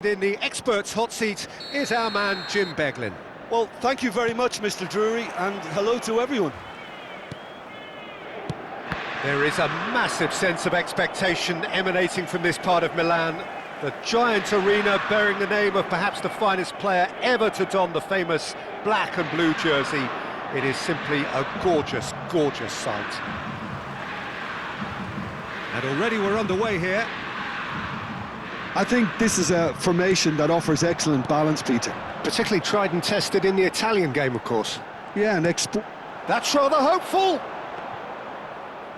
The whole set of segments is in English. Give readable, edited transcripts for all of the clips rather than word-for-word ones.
In the experts' hot seat is our man Jim Beglin. Well, thank you very much, Mr. Drury, and hello to everyone. There is a massive sense of expectation emanating from this part of Milan. The giant arena bearing the name of perhaps the finest player ever to don the famous black and blue jersey. It is simply a gorgeous, gorgeous sight. And already we're underway here. I think this is a formation that offers excellent balance, Peter. Particularly tried and tested in the Italian game, of course. Yeah, and that's rather hopeful.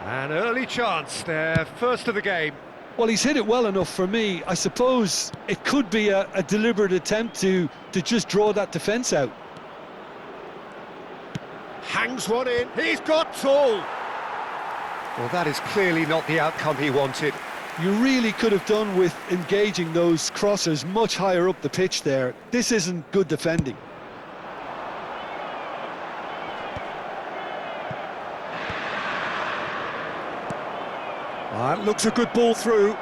An early chance there, first of the game. Well, he's hit it well enough for me. I suppose it could be a deliberate attempt to just draw that defence out. Hangs one in, he's got tall. Well, that is clearly not the outcome he wanted. You really could have done with engaging those crossers much higher up the pitch there. This isn't good defending. That looks a good ball through.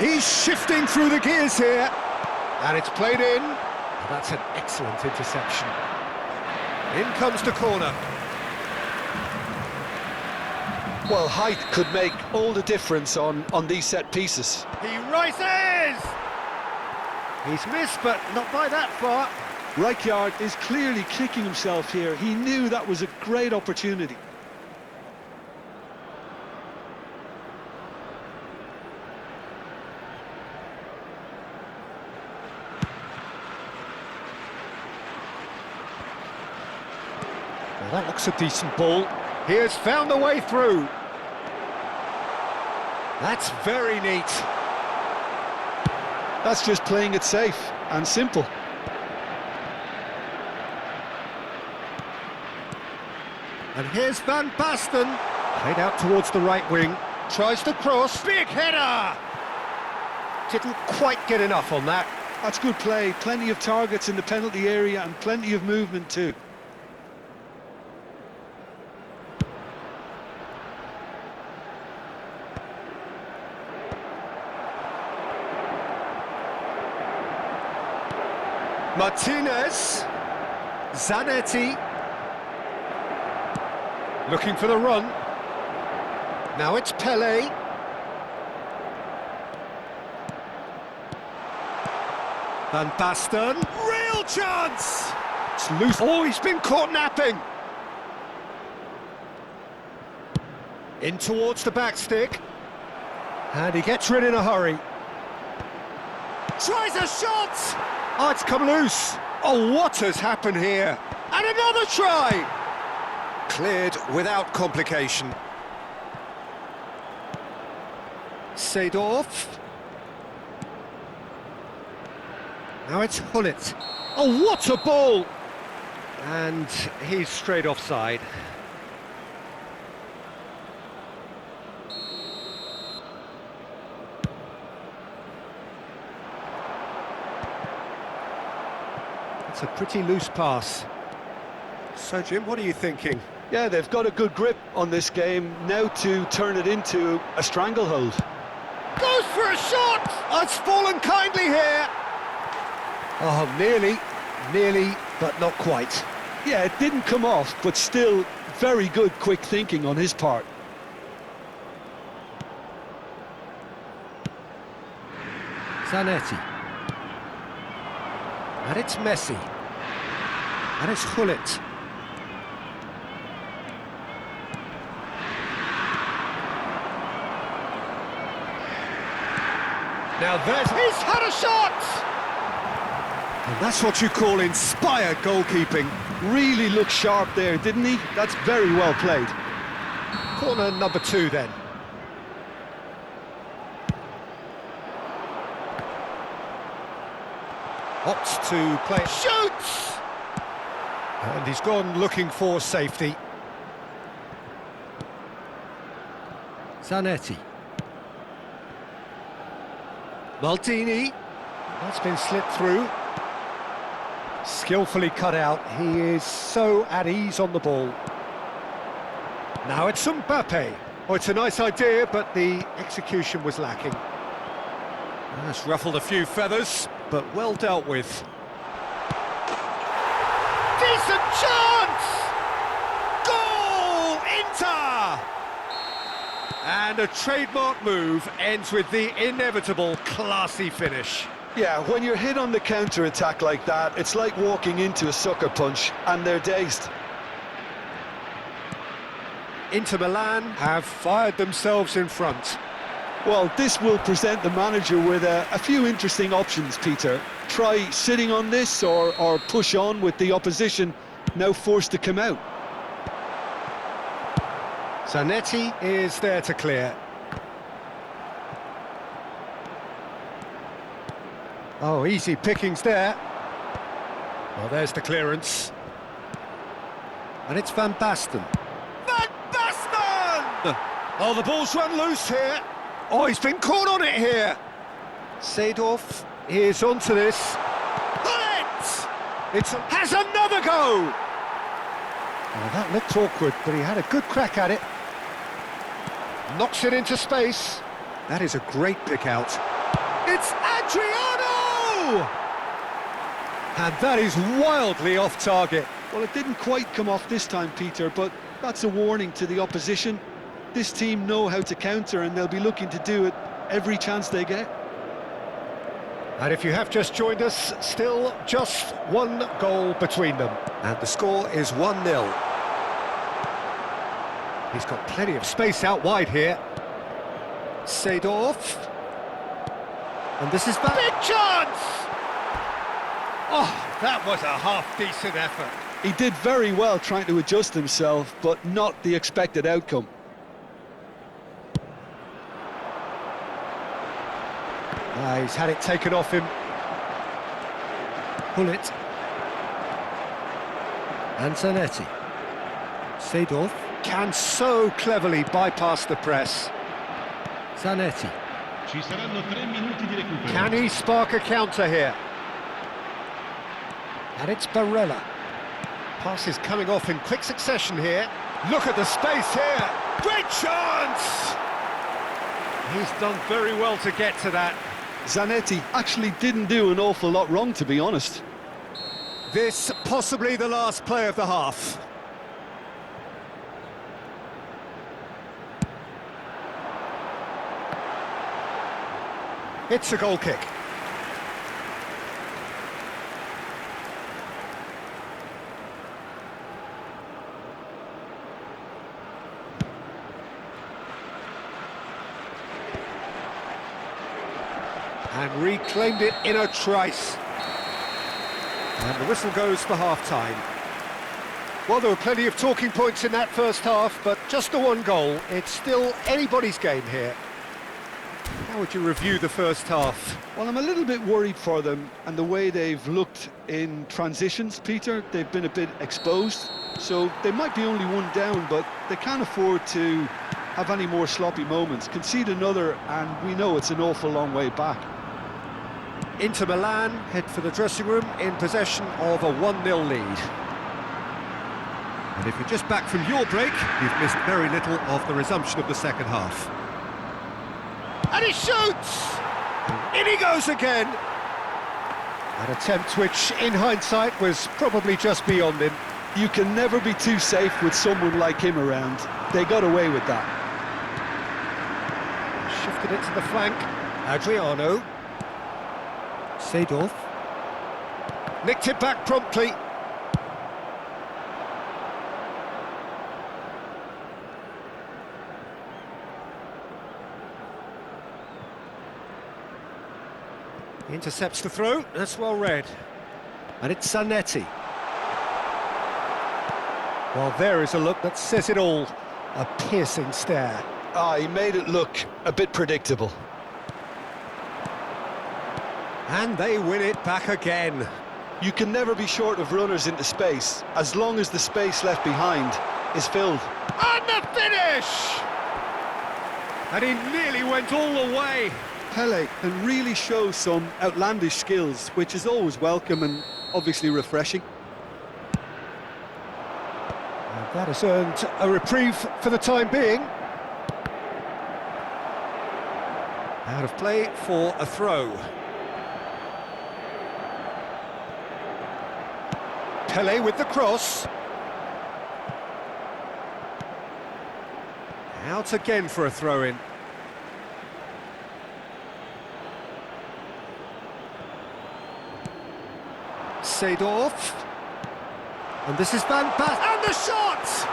He's shifting through the gears here. And it's played in. That's an excellent interception. In comes the corner. Well, height could make all the difference on these set pieces. He rises! He's missed, but not by that far. Rijkaard is clearly kicking himself here. He knew that was a great opportunity. Well, that looks a decent ball. He has found a way through. That's very neat. That's just playing it safe and simple. And here's Van Basten. Played out towards the right wing. Tries to cross. Big header! Didn't quite get enough on that. That's good play. Plenty of targets in the penalty area and plenty of movement too. Martinez, Zanetti, looking for the run. Now it's Pele. Van Basten, real chance! It's loose. Oh, he's been caught napping. In towards the back stick. And he gets rid in a hurry. Tries a shot! Oh, it's come loose. Oh, what has happened here? And another try! Cleared without complication. Seedorf. Now it's Hullet. Oh, what a ball! And he's straight offside. It's a pretty loose pass. So, Jim, what are you thinking? Yeah, they've got a good grip on this game, now to turn it into a stranglehold. Goes for a shot! Oh, it's fallen kindly here! Oh, nearly, but not quite. Yeah, it didn't come off, but still very good quick thinking on his part. Zanetti. And it's Messi. And it's Hullet. Now he's had a shot! And that's what you call inspired goalkeeping. Really looked sharp there, didn't he? That's very well played. Corner number 2 then. Opts to play. Shoots! And he's gone looking for safety. Zanetti. Maldini. That's been slipped through. Skillfully cut out. He is so at ease on the ball. Now it's Mbappe. Oh, it's a nice idea, but the execution was lacking. That's ruffled a few feathers, but well dealt with. Decent chance! Goal! Inter! And a trademark move ends with the inevitable classy finish. Yeah, when you're hit on the counter-attack like that, it's like walking into a sucker punch, and they're dazed. Inter Milan have fired themselves in front. Well, this will present the manager with a few interesting options, Peter. Try sitting on this or push on with the opposition now forced to come out. Zanetti is there to clear. Oh, easy pickings there. Well, there's the clearance. And it's Van Basten. Van Basten! Oh, the ball's run loose here. Oh, he's been caught on it here. Seedorf is onto this. Bullet! Has another go! Oh, that looked awkward, but he had a good crack at it. Knocks it into space. That is a great pick out. It's Adriano! And that is wildly off target. Well, it didn't quite come off this time, Peter, but that's a warning to the opposition. This team know how to counter, and they'll be looking to do it every chance they get. And if you have just joined us, still just one goal between them. And the score is 1-0. He's got plenty of space out wide here. Seedorf. And this is back. Big chance! Oh, that was a half-decent effort. He did very well trying to adjust himself, but not the expected outcome. He's had it taken off him. Bullet. And Zanetti. Seedorf can so cleverly bypass the press. Zanetti. Ci saranno 3 minuti di recupero. Can he spark a counter here? And it's Barella. Passes coming off in quick succession here. Look at the space here. Great chance! He's done very well to get to that. Zanetti actually didn't do an awful lot wrong, to be honest. This possibly the last play of the half. It's a goal kick. And reclaimed it in a trice. And the whistle goes for half-time. Well, there were plenty of talking points in that first half, but just the one goal. It's still anybody's game here. How would you review the first half? Well, I'm a little bit worried for them and the way they've looked in transitions, Peter. They've been a bit exposed, so they might be only one down, but they can't afford to have any more sloppy moments. Concede another, and we know it's an awful long way back. Inter Milan head for the dressing room in possession of a 1-0 lead. And if you're just back from your break, you've missed very little of the resumption of the second half. And he shoots! In he goes again! An attempt which, in hindsight, was probably just beyond him. You can never be too safe with someone like him around. They got away with that. Shifted it to the flank. Adriano. Seedorf. Nicked it back promptly. Intercepts the throw, that's well read. And it's Zanetti. Well, there is a look that says it all. A piercing stare. He made it look a bit predictable. And they win it back again. You can never be short of runners into space, as long as the space left behind is filled. And the finish! And he nearly went all the way. Pele can really show some outlandish skills, which is always welcome and obviously refreshing. And that has earned a reprieve for the time being. Out of play for a throw. Pele with the cross. Out again for a throw-in. Seedorf. And this is Van Basten. And the shot!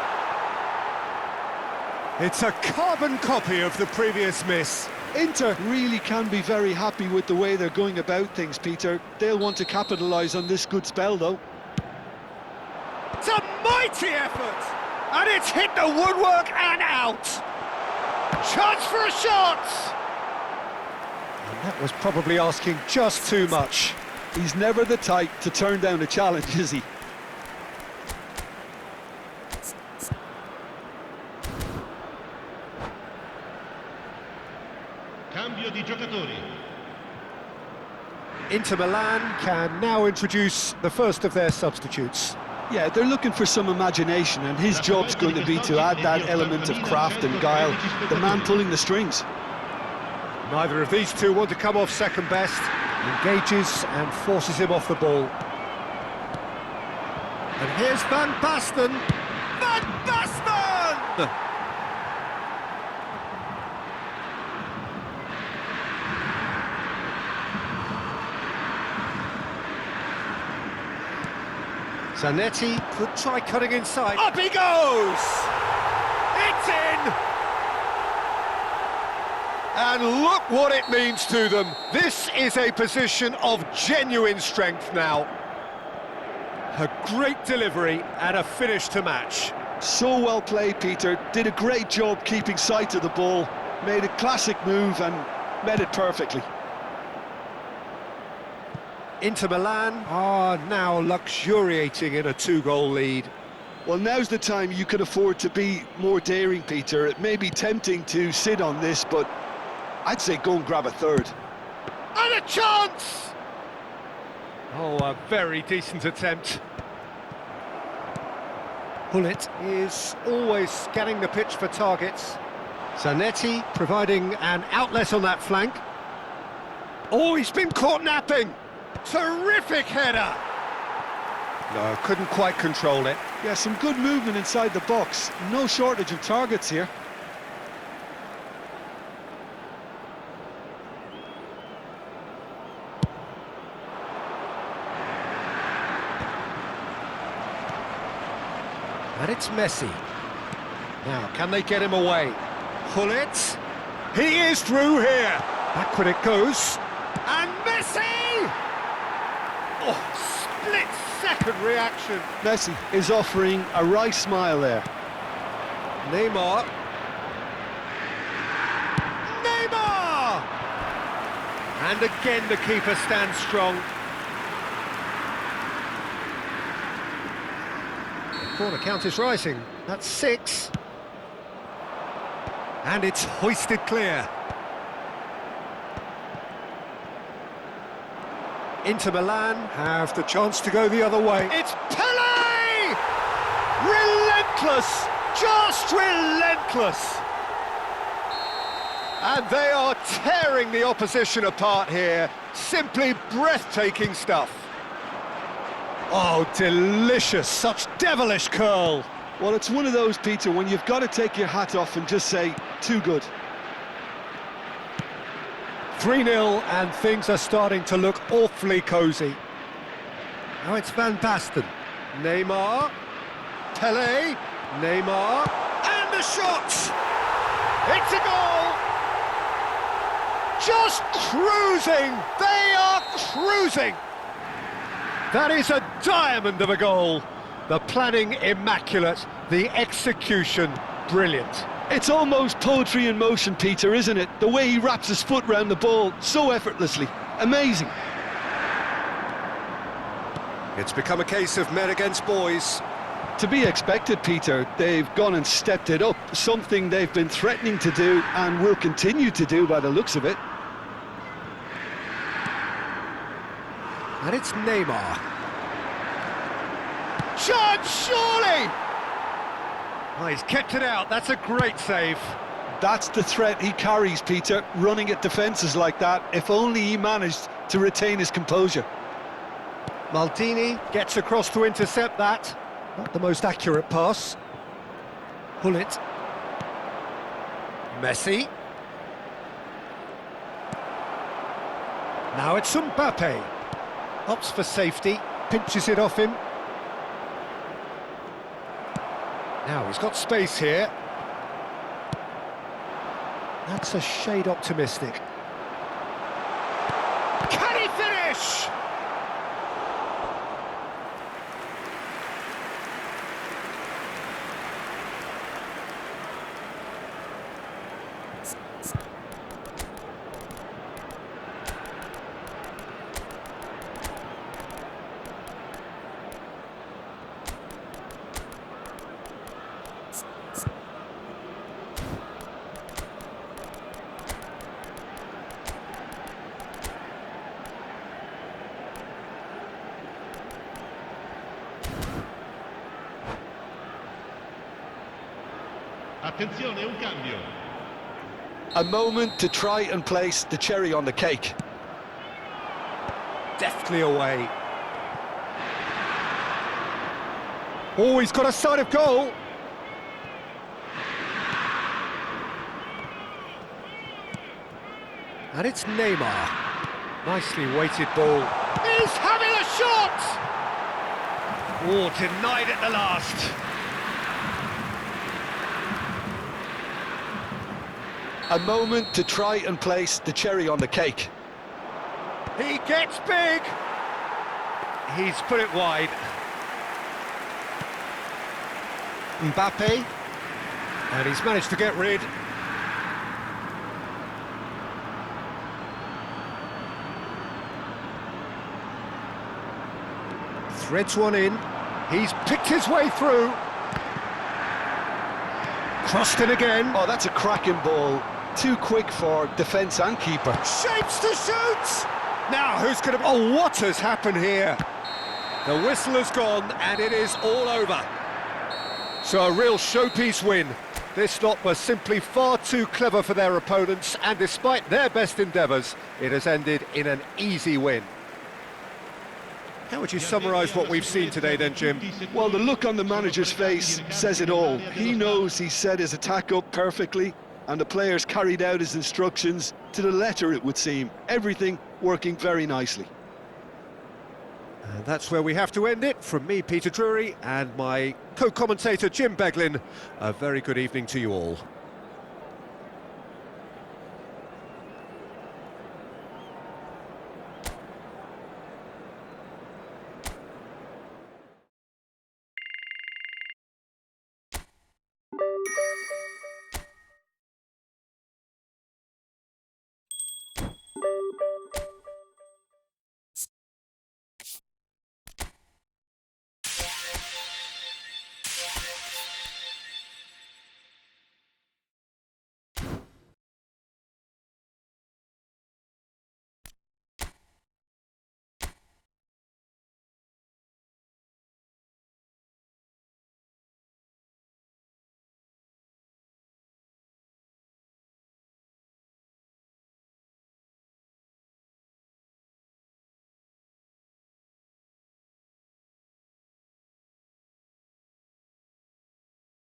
It's a carbon copy of the previous miss. Inter really can be very happy with the way they're going about things, Peter. They'll want to capitalise on this good spell, though. It's a mighty effort! And it's hit the woodwork and out! Chance for a shot! And that was probably asking just too much. He's never the type to turn down a challenge, is he? Cambio di giocatori. Inter Milan can now introduce the first of their substitutes. Yeah, they're looking for some imagination, and his job's going to be to add that element of craft and guile, the man pulling the strings. Neither of these two want to come off second best. Engages and forces him off the ball. And here's Van Basten. Van Basten! Zanetti could try cutting inside. Up he goes! It's in! And look what it means to them. This is a position of genuine strength now. A great delivery and a finish to match. So well played, Peter. Did a great job keeping sight of the ball. Made a classic move and met it perfectly. Inter Milan are now luxuriating in a two-goal lead. Well, now's the time you can afford to be more daring, Peter. It may be tempting to sit on this, but I'd say go and grab a third. And a chance! Oh, a very decent attempt. Hullet is always scanning the pitch for targets. Zanetti providing an outlet on that flank. Oh, he's been caught napping! Terrific header! No, couldn't quite control it. Yeah, some good movement inside the box. No shortage of targets here. And it's Messi. Now, can they get him away? Hullet. He is through here. Backward it goes. And Messi! Oh, split-second reaction. Messi is offering a wry smile there. Neymar. Neymar! And again the keeper stands strong. Corner count is rising. That's 6. And it's hoisted clear. Inter Milan have the chance to go the other way. It's Pele! Relentless! Just relentless! And they are tearing the opposition apart here. Simply breathtaking stuff. Oh, delicious, such devilish curl. Well, it's one of those, Peter, when you've got to take your hat off and just say, too good. 3-0 and things are starting to look awfully cosy. Now it's Van Basten. Neymar. Pele. Neymar. And the shot! It's a goal! Just cruising! They are cruising! That is a diamond of a goal. The planning immaculate, the execution brilliant. It's almost poetry in motion, Peter, isn't it? The way he wraps his foot round the ball so effortlessly. Amazing. It's become a case of men against boys. To be expected, Peter. They've gone and stepped it up, something they've been threatening to do and will continue to do by the looks of it. And it's Neymar. Chance, surely! Oh, he's kept it out, that's a great save. That's the threat he carries, Peter, running at defences like that. If only he managed to retain his composure. Maldini gets across to intercept that. Not the most accurate pass. Hullet. Messi. Now it's Mbappe. Opts for safety, pinches it off him. Now he's got space here. That's a shade optimistic. Can he finish? Attenzione, un cambio. A moment to try and place the cherry on the cake. Deftly away. Oh, he's got a sight of goal. And it's Neymar. Nicely weighted ball. He's having a shot! Oh, denied at the last. A moment to try and place the cherry on the cake. He gets big. He's put it wide. Mbappe. And he's managed to get rid. Threads one in. He's picked his way through. Crossed in again. Oh, that's a cracking ball. Too quick for defence and keeper. Shapes to shoot! Now, who's going to... Oh, what has happened here? The whistle has gone, and it is all over. So a real showpiece win. This lot was simply far too clever for their opponents, and despite their best endeavours, it has ended in an easy win. How would you summarise what we've seen today then, Jim? Well, the look on the manager's face says it all. He knows he set his attack up perfectly, and the players carried out his instructions to the letter, it would seem. Everything working very nicely. And that's where we have to end it. From me, Peter Drury, and my co-commentator, Jim Beglin, a very good evening to you all.